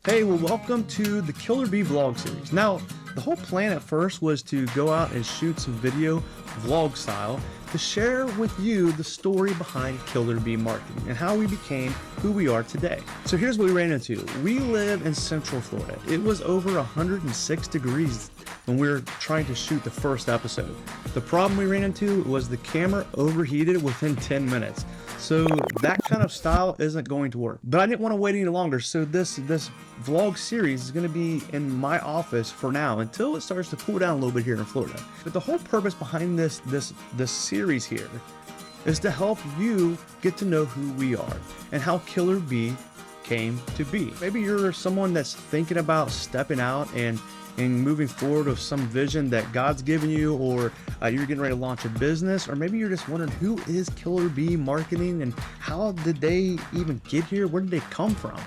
Hey, well, welcome to the KillerBee vlog series. Now, the whole plan at first was to go out and shoot some video vlog style to share with you the story behind KillerBee marketing and how we became who we are today. So here's what we ran into. We live in Central Florida. It was over 106 degrees when we were trying to shoot the first episode. The problem we ran into was the camera overheated within 10 minutes. So that kind of style isn't going to work. But I didn't want to wait any longer, so this vlog series is going to be in my office for now until it starts to cool down a little bit here in Florida. But the whole purpose behind this series here is to help you get to know who we are and how KillerBee came to be. Maybe you're someone that's thinking about stepping out and moving forward with some vision that God's given you, or you're getting ready to launch a business, or maybe you're just wondering who is KillerBee marketing and how did they even get here? Where did they come from?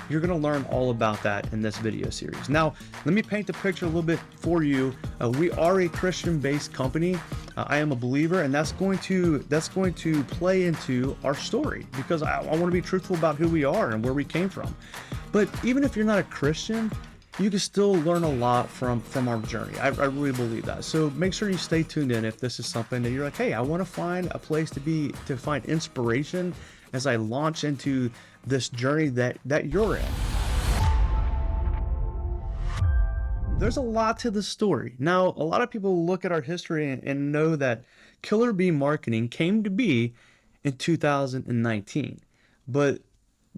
You're going to learn all about that in this video series. Now, let me paint the picture a little bit for you. We are a Christian-based company. I am a believer, and that's going to play into our story because I want to be truthful about who we are and where we came from. But even if you're not a Christian, you can still learn a lot from our journey. I really believe that. So make sure you stay tuned in if this is something that you're like, hey, I want to find a place to find inspiration as I launch into this journey that you're in. There's a lot to the story. Now, a lot of people look at our history and know that KillerBee marketing came to be in 2019, but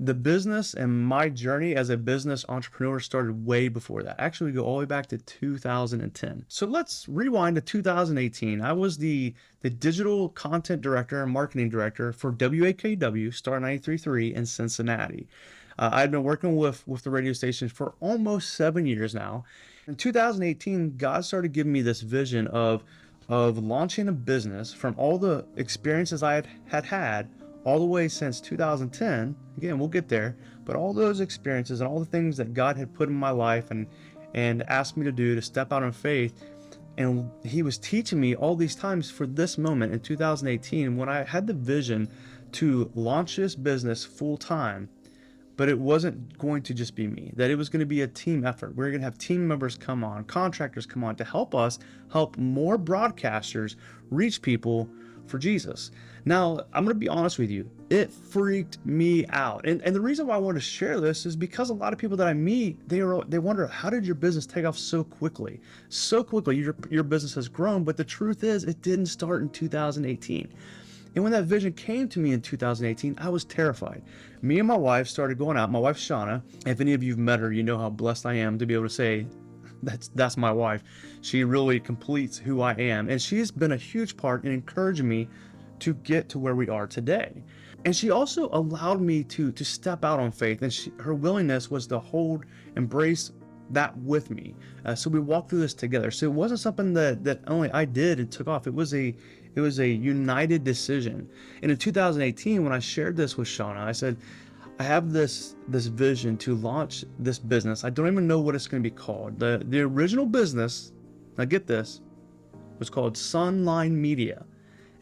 the business and my journey as a business entrepreneur started way before that. Actually, we go all the way back to 2010. So let's rewind to 2018. I was the digital content director and marketing director for WAKW, Star 93.3 in Cincinnati. I've been working with the radio station for almost 7 years now. In 2018, God started giving me this vision of launching a business from all the experiences I had all the way since 2010. Again, we'll get there, but all those experiences and all the things that God had put in my life and asked me to do to step out in faith, and he was teaching me all these times for this moment in 2018 when I had the vision to launch this business full time. But it wasn't going to just be me, that it was going to be a team effort. We're going to have team members come on, contractors come on to help us help more broadcasters reach people for Jesus. Now, I'm going to be honest with you, it freaked me out. And the reason why I want to share this is because a lot of people that I meet, they wonder, how did your business take off so quickly? So quickly, your business has grown, but the truth is it didn't start in 2018. And when that vision came to me in 2018, I was terrified. Me and my wife started going out. My wife, Shauna, if any of you have met her, you know how blessed I am to be able to say, that's my wife. She really completes who I am. And she's been a huge part in encouraging me to get to where we are today. And she also allowed me to step out on faith. And her willingness was to embrace that with me. So we walked through this together. So it wasn't something that only I did and took off. It was a united decision. And in 2018, when I shared this with Shauna, I said, I have this vision to launch this business. I don't even know what it's going to be called. The original business, now get this, was called Sunline Media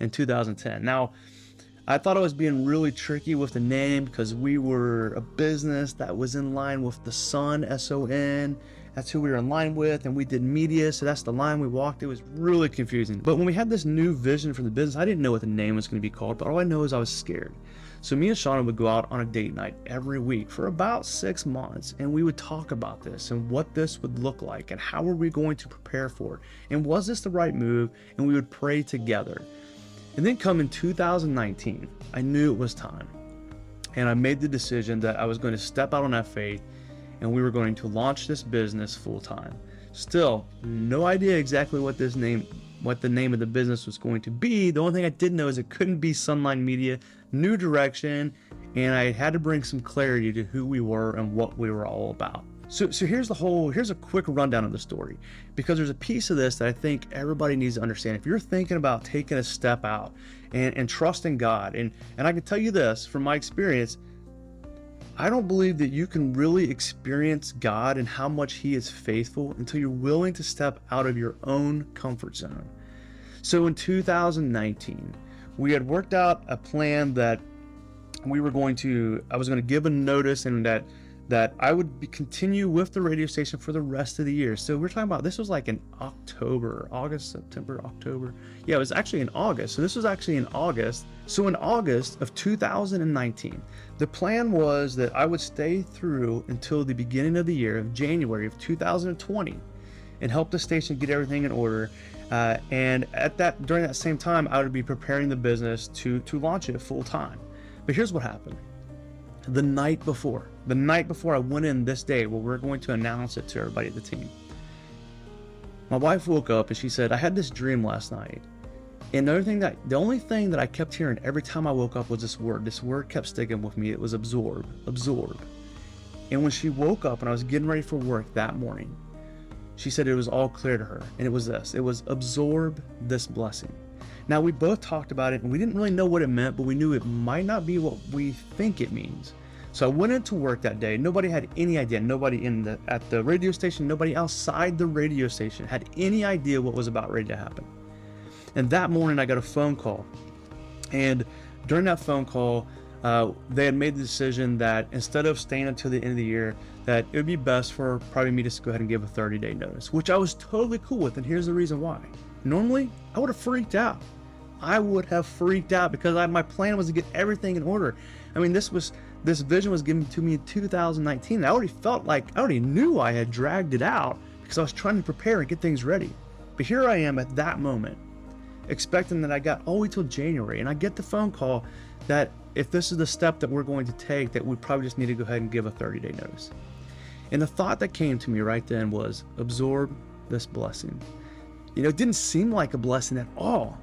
in 2010. Now, I thought I was being really tricky with the name because we were a business that was in line with the Sun, S-O-N. That's who we were in line with, and we did media, so that's the line we walked. It was really confusing. But when we had this new vision for the business, I didn't know what the name was going to be called, but all I know is I was scared. So me and Shauna would go out on a date night every week for about 6 months, and we would talk about this and what this would look like and how are we going to prepare for it, and was this the right move, and we would pray together. And then come in 2019, I knew it was time, and I made the decision that I was going to step out on that faith and we were going to launch this business full time. Still, no idea exactly what the name of the business was going to be. The only thing I did know is it couldn't be Sunline Media, new direction, and I had to bring some clarity to who we were and what we were all about. So here's a quick rundown of the story, because there's a piece of this that I think everybody needs to understand. If you're thinking about taking a step out and trusting God, and I can tell you this from my experience, I don't believe that you can really experience God and how much He is faithful until you're willing to step out of your own comfort zone. So in 2019, we had worked out a plan that I was going to give a notice, and that that I would continue with the radio station for the rest of the year. So we're talking about, this was like in October, August, September, October. Yeah, it was actually in August. So this was actually in August. So in August of 2019, the plan was that I would stay through until the beginning of the year, of January of 2020, and help the station get everything in order. And during that same time, I would be preparing the business to launch it full time. But here's what happened. The night before I went in this day, well, we're going to announce it to everybody at the team, my wife woke up and she said, I had this dream last night. And the only thing that I kept hearing every time I woke up was this word kept sticking with me. It was absorb. And when she woke up and I was getting ready for work that morning, she said it was all clear to her. And it was absorb this blessing. Now, we both talked about it and we didn't really know what it meant, but we knew it might not be what we think it means. So I went into work that day. Nobody had any idea. Nobody at the radio station, nobody outside the radio station had any idea what was about ready to happen. And that morning I got a phone call. And during that phone call, they had made the decision that instead of staying until the end of the year, that it would be best for probably me to go ahead and give a 30-day notice, which I was totally cool with. And here's the reason why. Normally, I would have freaked out. Because my plan was to get everything in order. I mean, this vision was given to me in 2019. I already knew I had dragged it out because I was trying to prepare and get things ready. But here I am at that moment, expecting that I got all the way till January, and I get the phone call that if this is the step that we're going to take, that we probably just need to go ahead and give a 30-day notice. And the thought that came to me right then was, absorb this blessing. It didn't seem like a blessing at all,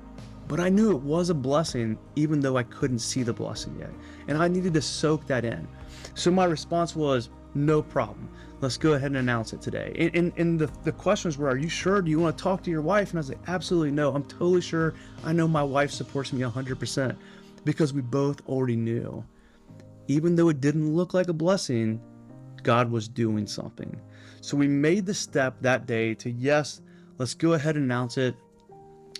but I knew it was a blessing even though I couldn't see the blessing yet. And I needed to soak that in. So my response was, no problem. Let's go ahead and announce it today. And the questions were, are you sure? Do you want to talk to your wife? And I was like, absolutely no. I'm totally sure. I know my wife supports me 100% because we both already knew. Even though it didn't look like a blessing, God was doing something. So we made the step that day to, yes, let's go ahead and announce it.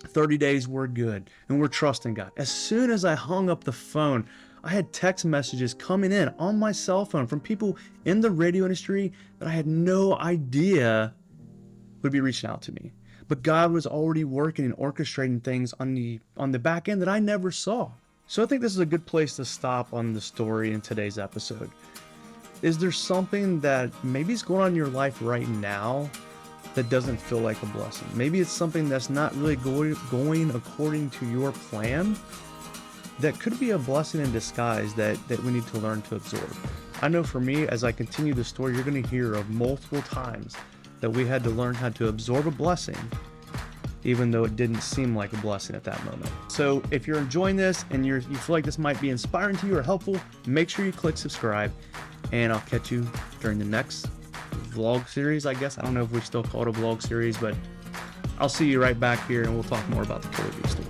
30 days, we're good. And we're trusting God. As soon as I hung up the phone, I had text messages coming in on my cell phone from people in the radio industry that I had no idea would be reaching out to me. But God was already working and orchestrating things on the back end that I never saw. So I think this is a good place to stop on the story in today's episode. Is there something that maybe is going on in your life right now that doesn't feel like a blessing? Maybe it's something that's not really going according to your plan. That could be a blessing in disguise that we need to learn to absorb. I know for me, as I continue the story, you're going to hear of multiple times that we had to learn how to absorb a blessing, even though it didn't seem like a blessing at that moment. So if you're enjoying this and you feel like this might be inspiring to you or helpful, make sure you click subscribe, and I'll catch you during the next vlog series, I guess. I don't know if we still call it a vlog series, but I'll see you right back here and we'll talk more about the KillerBee story.